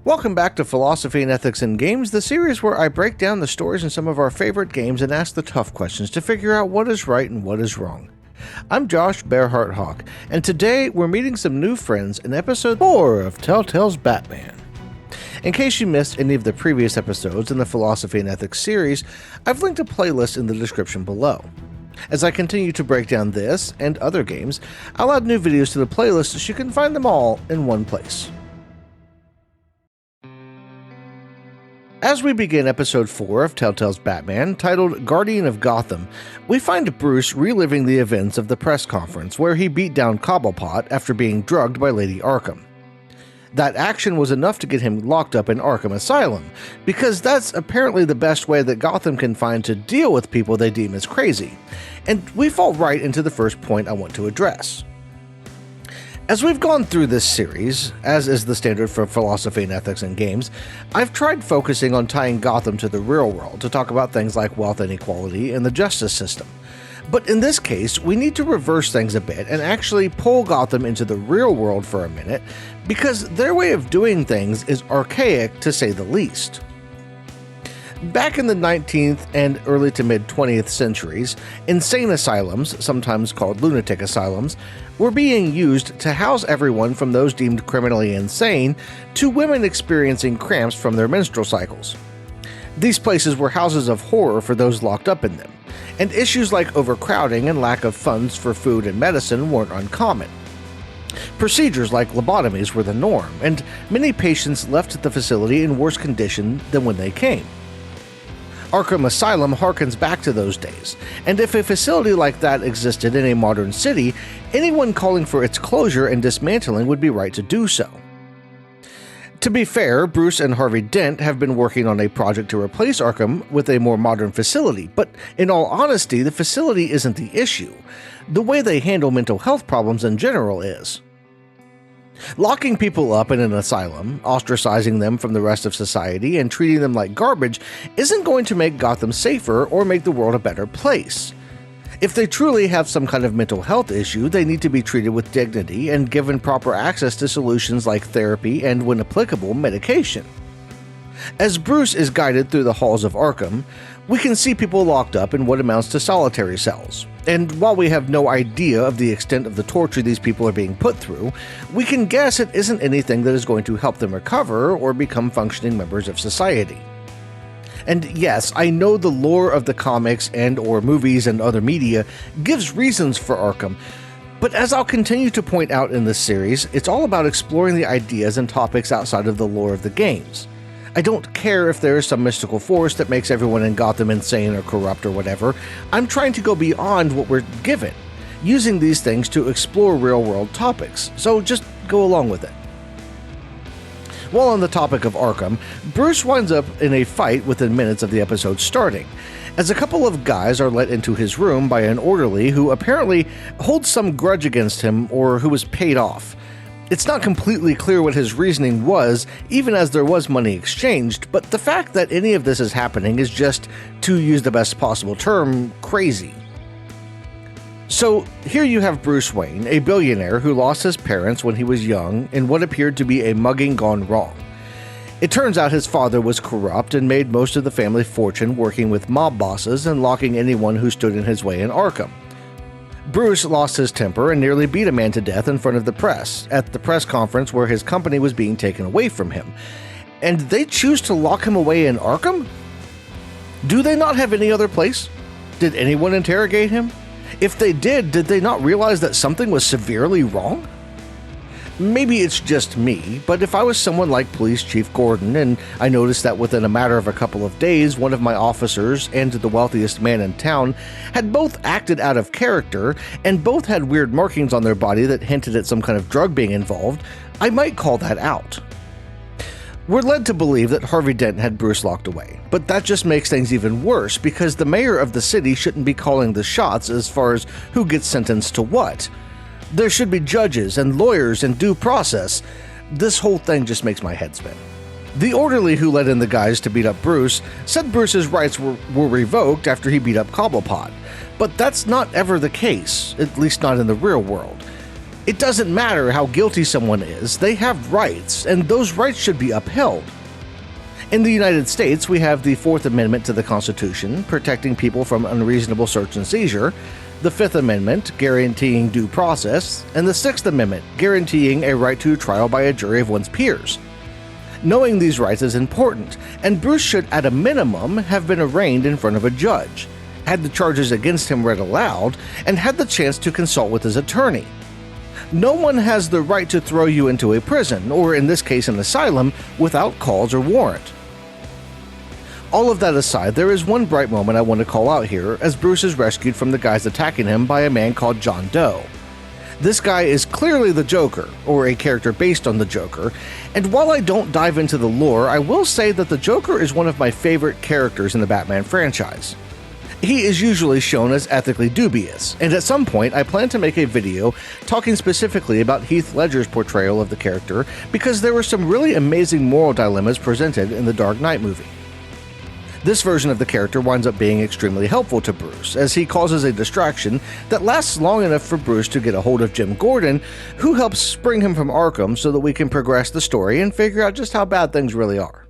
Welcome back to Philosophy and Ethics in Games, the series where I break down the stories in some of our favorite games and ask the tough questions to figure out what is right and what is wrong. I'm Josh Bearheart Hawk, and today we're meeting some new friends in episode 4 of Telltale's Batman. In case you missed any of the previous episodes in the Philosophy and Ethics series, I've linked a playlist in the description below. As I continue to break down this and other games, I'll add new videos to the playlist so you can find them all in one place. As we begin episode 4 of Telltale's Batman, titled Guardian of Gotham, we find Bruce reliving the events of the press conference where he beat down Cobblepot after being drugged by Lady Arkham. That action was enough to get him locked up in Arkham Asylum, because that's apparently the best way that Gotham can find to deal with people they deem as crazy, and we fall right into the first point I want to address. As we've gone through this series, as is the standard for philosophy and ethics in games, I've tried focusing on tying Gotham to the real world to talk about things like wealth inequality and the justice system. But in this case, we need to reverse things a bit and actually pull Gotham into the real world for a minute, because their way of doing things is archaic to say the least. Back in the 19th and early to mid-20th centuries, insane asylums, sometimes called lunatic asylums, were being used to house everyone from those deemed criminally insane to women experiencing cramps from their menstrual cycles. These places were houses of horror for those locked up in them, and issues like overcrowding and lack of funds for food and medicine weren't uncommon. Procedures like lobotomies were the norm, and many patients left the facility in worse condition than when they came. Arkham Asylum harkens back to those days, and if a facility like that existed in a modern city, anyone calling for its closure and dismantling would be right to do so. To be fair, Bruce and Harvey Dent have been working on a project to replace Arkham with a more modern facility, but in all honesty, the facility isn't the issue. The way they handle mental health problems in general is. Locking people up in an asylum, ostracizing them from the rest of society, and treating them like garbage isn't going to make Gotham safer or make the world a better place. If they truly have some kind of mental health issue, they need to be treated with dignity and given proper access to solutions like therapy and, when applicable, medication. As Bruce is guided through the halls of Arkham, we can see people locked up in what amounts to solitary cells. And while we have no idea of the extent of the torture these people are being put through, we can guess it isn't anything that is going to help them recover or become functioning members of society. And yes, I know the lore of the comics and/or movies and other media gives reasons for Arkham, but as I'll continue to point out in this series, it's all about exploring the ideas and topics outside of the lore of the games. I don't care if there is some mystical force that makes everyone in Gotham insane or corrupt or whatever. I'm trying to go beyond what we're given, using these things to explore real-world topics, so just go along with it. While on the topic of Arkham, Bruce winds up in a fight within minutes of the episode starting, as a couple of guys are let into his room by an orderly who apparently holds some grudge against him or who was paid off. It's not completely clear what his reasoning was, even as there was money exchanged, but the fact that any of this is happening is just, to use the best possible term, crazy. So here you have Bruce Wayne, a billionaire who lost his parents when he was young in what appeared to be a mugging gone wrong. It turns out his father was corrupt and made most of the family fortune working with mob bosses and locking anyone who stood in his way in Arkham. Bruce lost his temper and nearly beat a man to death in front of the press, at the press conference where his company was being taken away from him. And they choose to lock him away in Arkham? Do they not have any other place? Did anyone interrogate him? If they did they not realize that something was severely wrong? Maybe it's just me, but if I was someone like Police Chief Gordon and I noticed that within a matter of a couple of days, one of my officers and the wealthiest man in town had both acted out of character and both had weird markings on their body that hinted at some kind of drug being involved, I might call that out. We're led to believe that Harvey Dent had Bruce locked away, but that just makes things even worse because the mayor of the city shouldn't be calling the shots as far as who gets sentenced to what. There should be judges and lawyers and due process. This whole thing just makes my head spin. The orderly who let in the guys to beat up Bruce said Bruce's rights were revoked after he beat up Cobblepot, but that's not ever the case, at least not in the real world. It doesn't matter how guilty someone is, they have rights, and those rights should be upheld. In the United States, we have the Fourth Amendment to the Constitution, protecting people from unreasonable search and seizure, the Fifth Amendment, guaranteeing due process, and the Sixth Amendment, guaranteeing a right to trial by a jury of one's peers. Knowing these rights is important, and Bruce should, at a minimum, have been arraigned in front of a judge, had the charges against him read aloud, and had the chance to consult with his attorney. No one has the right to throw you into a prison, or in this case an asylum, without cause or warrant. All of that aside, there is one bright moment I want to call out here as Bruce is rescued from the guys attacking him by a man called John Doe. This guy is clearly the Joker, or a character based on the Joker, and while I don't dive into the lore, I will say that the Joker is one of my favorite characters in the Batman franchise. He is usually shown as ethically dubious, and at some point I plan to make a video talking specifically about Heath Ledger's portrayal of the character because there were some really amazing moral dilemmas presented in the Dark Knight movie. This version of the character winds up being extremely helpful to Bruce, as he causes a distraction that lasts long enough for Bruce to get a hold of Jim Gordon, who helps spring him from Arkham so that we can progress the story and figure out just how bad things really are.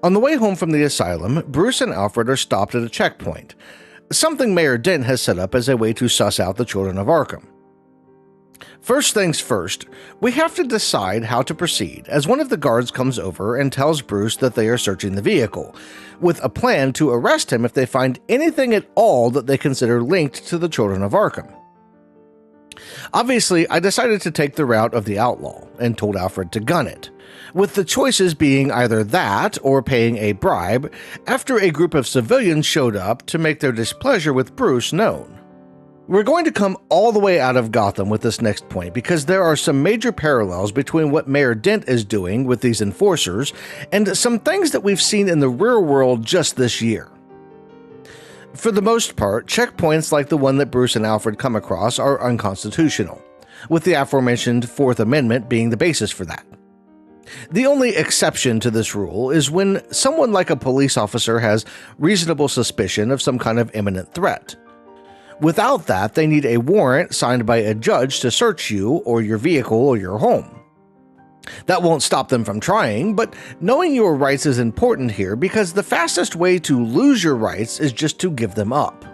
On the way home from the asylum, Bruce and Alfred are stopped at a checkpoint, something Mayor Dent has set up as a way to suss out the children of Arkham. First things first, we have to decide how to proceed as one of the guards comes over and tells Bruce that they are searching the vehicle, with a plan to arrest him if they find anything at all that they consider linked to the children of Arkham. Obviously, I decided to take the route of the outlaw and told Alfred to gun it, with the choices being either that or paying a bribe after a group of civilians showed up to make their displeasure with Bruce known. We're going to come all the way out of Gotham with this next point because there are some major parallels between what Mayor Dent is doing with these enforcers and some things that we've seen in the real world just this year. For the most part, checkpoints like the one that Bruce and Alfred come across are unconstitutional, with the aforementioned Fourth Amendment being the basis for that. The only exception to this rule is when someone like a police officer has reasonable suspicion of some kind of imminent threat. Without that, they need a warrant signed by a judge to search you or your vehicle or your home. That won't stop them from trying, but knowing your rights is important here because the fastest way to lose your rights is just to give them up.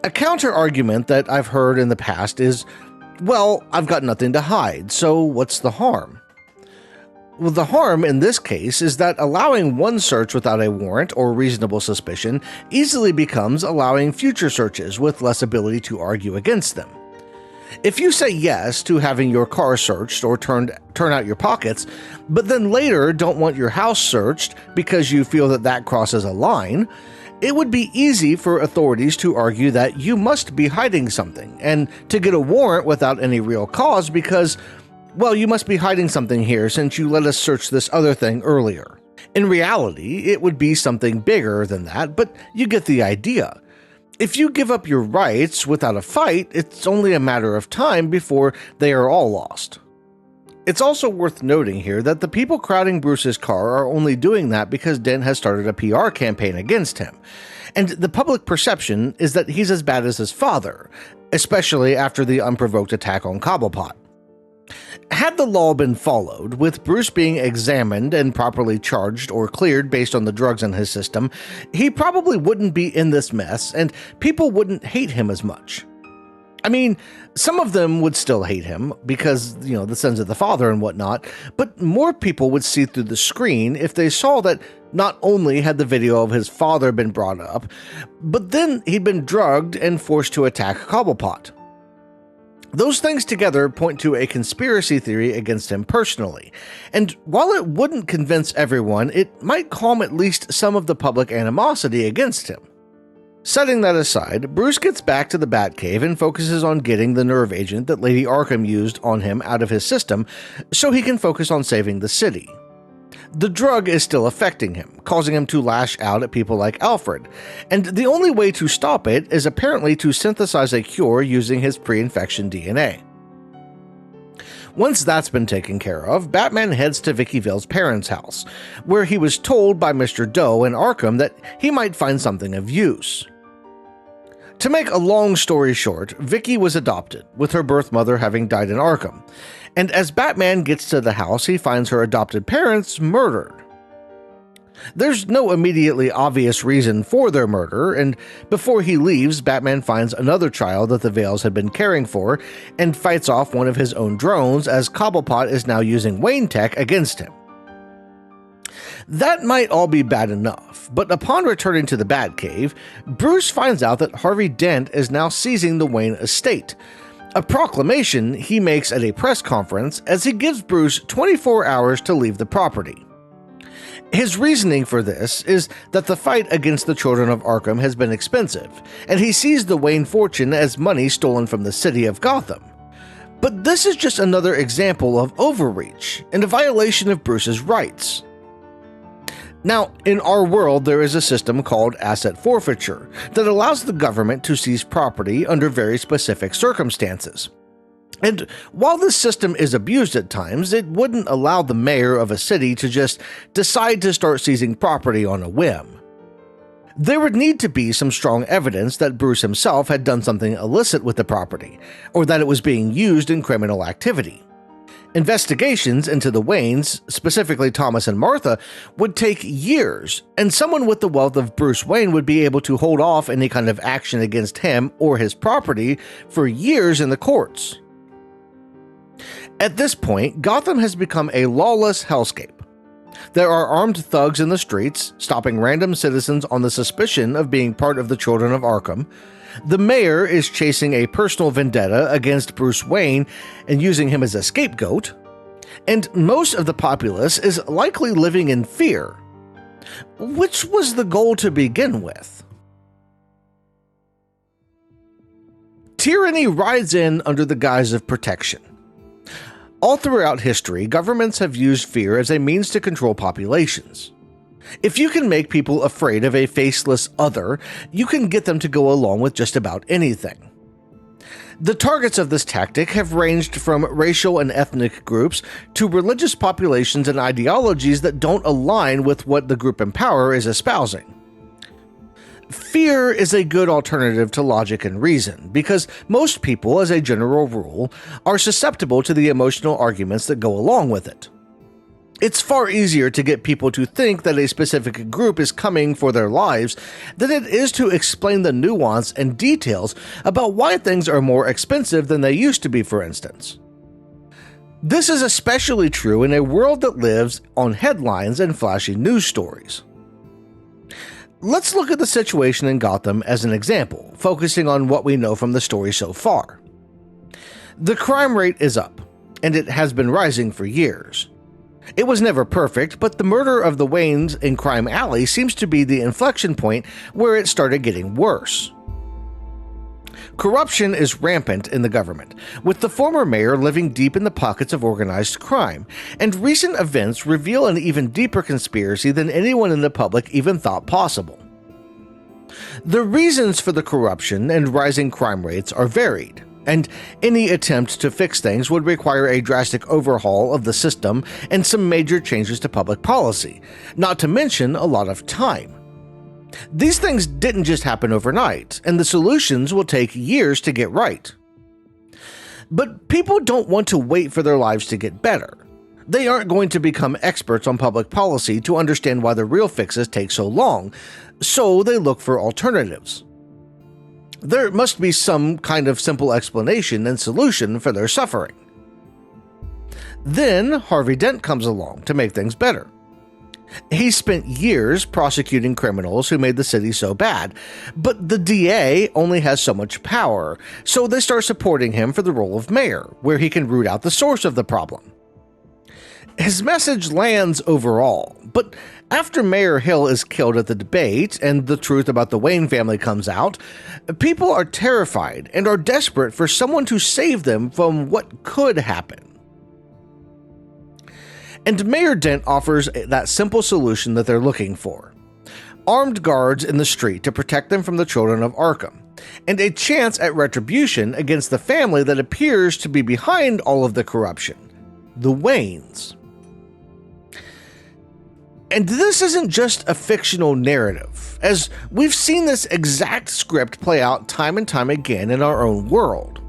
A counter-argument that I've heard in the past is, well, I've got nothing to hide, so what's the harm? Well, the harm in this case is that allowing one search without a warrant or reasonable suspicion easily becomes allowing future searches with less ability to argue against them. If you say yes to having your car searched or turn out your pockets, but then later don't want your house searched because you feel that that crosses a line, it would be easy for authorities to argue that you must be hiding something and to get a warrant without any real cause because, well, you must be hiding something here since you let us search this other thing earlier. In reality, it would be something bigger than that, but you get the idea. If you give up your rights without a fight, it's only a matter of time before they are all lost. It's also worth noting here that the people crowding Bruce's car are only doing that because Dent has started a PR campaign against him, and the public perception is that he's as bad as his father, especially after the unprovoked attack on Cobblepot. Had the law been followed, with Bruce being examined and properly charged or cleared based on the drugs in his system, he probably wouldn't be in this mess and people wouldn't hate him as much. I mean, some of them would still hate him because, the sins of the father and whatnot, but more people would see through the screen if they saw that not only had the video of his father been brought up, but then he'd been drugged and forced to attack Cobblepot. Those things together point to a conspiracy theory against him personally, and while it wouldn't convince everyone, it might calm at least some of the public animosity against him. Setting that aside, Bruce gets back to the Batcave and focuses on getting the nerve agent that Lady Arkham used on him out of his system so he can focus on saving the city. The drug is still affecting him, causing him to lash out at people like Alfred, and the only way to stop it is apparently to synthesize a cure using his pre-infection DNA. Once that's been taken care of, Batman heads to Vicky Vale's parents' house, where he was told by Mr. Doe and Arkham that he might find something of use. To make a long story short, Vicky was adopted, with her birth mother having died in Arkham. And as Batman gets to the house, he finds her adopted parents murdered. There's no immediately obvious reason for their murder, and before he leaves, Batman finds another child that the Vales had been caring for and fights off one of his own drones as Cobblepot is now using Wayne tech against him. That might all be bad enough, but upon returning to the Batcave, Bruce finds out that Harvey Dent is now seizing the Wayne estate, a proclamation he makes at a press conference as he gives Bruce 24 hours to leave the property. His reasoning for this is that the fight against the children of Arkham has been expensive, and he sees the Wayne fortune as money stolen from the city of Gotham. But this is just another example of overreach and a violation of Bruce's rights. Now, in our world, there is a system called asset forfeiture that allows the government to seize property under very specific circumstances. And while this system is abused at times, it wouldn't allow the mayor of a city to just decide to start seizing property on a whim. There would need to be some strong evidence that Bruce himself had done something illicit with the property, or that it was being used in criminal activity. Investigations into the Waynes, specifically Thomas and Martha, would take years, and someone with the wealth of Bruce Wayne would be able to hold off any kind of action against him or his property for years in the courts. At this point, Gotham has become a lawless hellscape. There are armed thugs in the streets, stopping random citizens on the suspicion of being part of the Children of Arkham. The mayor is chasing a personal vendetta against Bruce Wayne and using him as a scapegoat. And most of the populace is likely living in fear, which was the goal to begin with. Tyranny rides in under the guise of protection. All throughout history, governments have used fear as a means to control populations. If you can make people afraid of a faceless other, you can get them to go along with just about anything. The targets of this tactic have ranged from racial and ethnic groups to religious populations and ideologies that don't align with what the group in power is espousing. Fear is a good alternative to logic and reason, because most people, as a general rule, are susceptible to the emotional arguments that go along with it. It's far easier to get people to think that a specific group is coming for their lives than it is to explain the nuance and details about why things are more expensive than they used to be, for instance. This is especially true in a world that lives on headlines and flashy news stories. Let's look at the situation in Gotham as an example, focusing on what we know from the story so far. The crime rate is up, and it has been rising for years. It was never perfect, but the murder of the Waynes in Crime Alley seems to be the inflection point where it started getting worse. Corruption is rampant in the government, with the former mayor living deep in the pockets of organized crime, and recent events reveal an even deeper conspiracy than anyone in the public even thought possible. The reasons for the corruption and rising crime rates are varied, and any attempt to fix things would require a drastic overhaul of the system and some major changes to public policy, not to mention a lot of time. These things didn't just happen overnight, and the solutions will take years to get right. But people don't want to wait for their lives to get better. They aren't going to become experts on public policy to understand why the real fixes take so long, so they look for alternatives. There must be some kind of simple explanation and solution for their suffering. Then Harvey Dent comes along to make things better. He spent years prosecuting criminals who made the city so bad, but the DA only has so much power, so they start supporting him for the role of mayor, where he can root out the source of the problem. His message lands overall, but after Mayor Hill is killed at the debate and the truth about the Wayne family comes out, people are terrified and are desperate for someone to save them from what could happen. And Mayor Dent offers that simple solution that they're looking for: armed guards in the street to protect them from the children of Arkham, and a chance at retribution against the family that appears to be behind all of the corruption, the Waynes. And this isn't just a fictional narrative, as we've seen this exact script play out time and time again in our own world.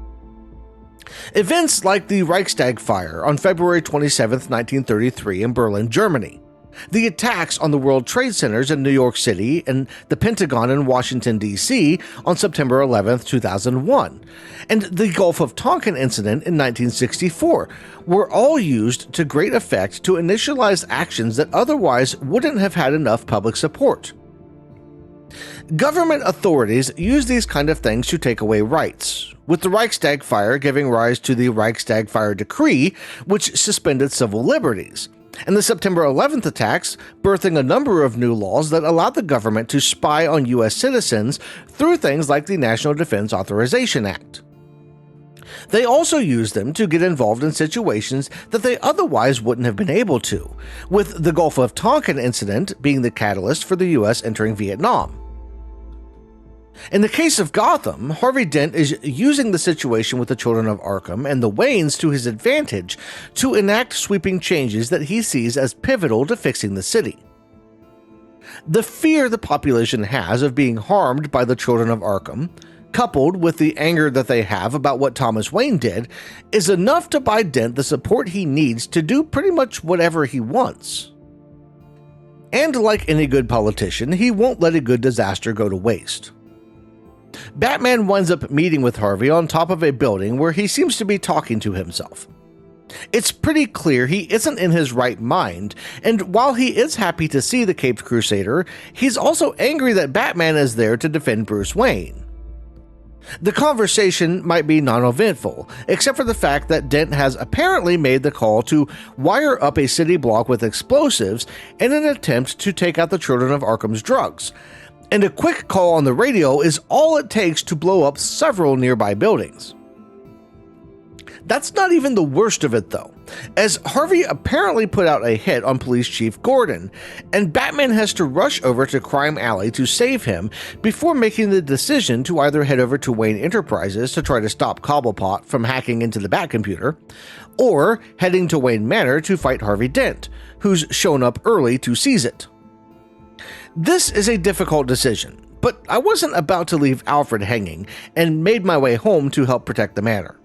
Events like the Reichstag fire on February 27, 1933 in Berlin, Germany, the attacks on the World Trade Centers in New York City and the Pentagon in Washington, D.C. on September 11, 2001, and the Gulf of Tonkin incident in 1964 were all used to great effect to initialize actions that otherwise wouldn't have had enough public support. Government authorities use these kind of things to take away rights, with the Reichstag fire giving rise to the Reichstag Fire Decree, which suspended civil liberties, and the September 11th attacks birthing a number of new laws that allowed the government to spy on U.S. citizens through things like the National Defense Authorization Act. They also used them to get involved in situations that they otherwise wouldn't have been able to, with the Gulf of Tonkin incident being the catalyst for the U.S. entering Vietnam. In the case of Gotham, Harvey Dent is using the situation with the children of Arkham and the Waynes to his advantage to enact sweeping changes that he sees as pivotal to fixing the city. The fear the population has of being harmed by the children of Arkham, coupled with the anger that they have about what Thomas Wayne did, is enough to buy Dent the support he needs to do pretty much whatever he wants. And like any good politician, he won't let a good disaster go to waste. Batman winds up meeting with Harvey on top of a building where he seems to be talking to himself. It's pretty clear he isn't in his right mind, and while he is happy to see the Caped Crusader, he's also angry that Batman is there to defend Bruce Wayne. The conversation might be non-eventful, except for the fact that Dent has apparently made the call to wire up a city block with explosives in an attempt to take out the children of Arkham's drugs, and a quick call on the radio is all it takes to blow up several nearby buildings. That's not even the worst of it though, as Harvey apparently put out a hit on Police Chief Gordon, and Batman has to rush over to Crime Alley to save him before making the decision to either head over to Wayne Enterprises to try to stop Cobblepot from hacking into the Batcomputer, or heading to Wayne Manor to fight Harvey Dent, who's shown up early to seize it. This is a difficult decision, but I wasn't about to leave Alfred hanging and made my way home to help protect the manor.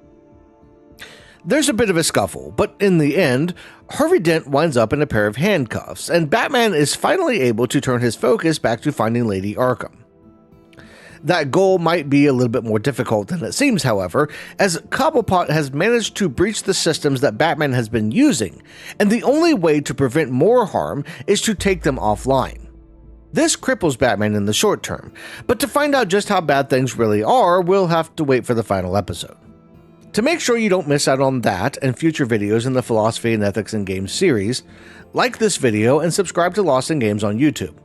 There's a bit of a scuffle, but in the end, Harvey Dent winds up in a pair of handcuffs, and Batman is finally able to turn his focus back to finding Lady Arkham. That goal might be a little bit more difficult than it seems, however, as Cobblepot has managed to breach the systems that Batman has been using, and the only way to prevent more harm is to take them offline. This cripples Batman in the short term, but to find out just how bad things really are, we'll have to wait for the final episode. To make sure you don't miss out on that and future videos in the Philosophy and Ethics in Games series, like this video and subscribe to Lost in Games on YouTube.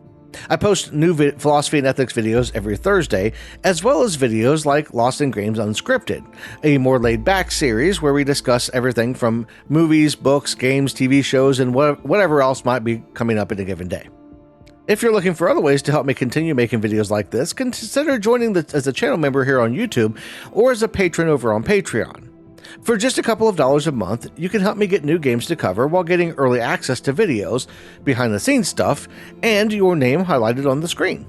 I post new Philosophy and Ethics videos every Thursday, as well as videos like Lost in Games Unscripted, a more laid-back series where we discuss everything from movies, books, games, TV shows, and whatever else might be coming up in a given day. If you're looking for other ways to help me continue making videos like this, consider joining as a channel member here on YouTube or as a patron over on Patreon. For just a couple of dollars a month, you can help me get new games to cover while getting early access to videos, behind-the-scenes stuff, and your name highlighted on the screen.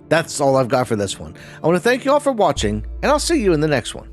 That's all I've got for this one. I want to thank you all for watching, and I'll see you in the next one.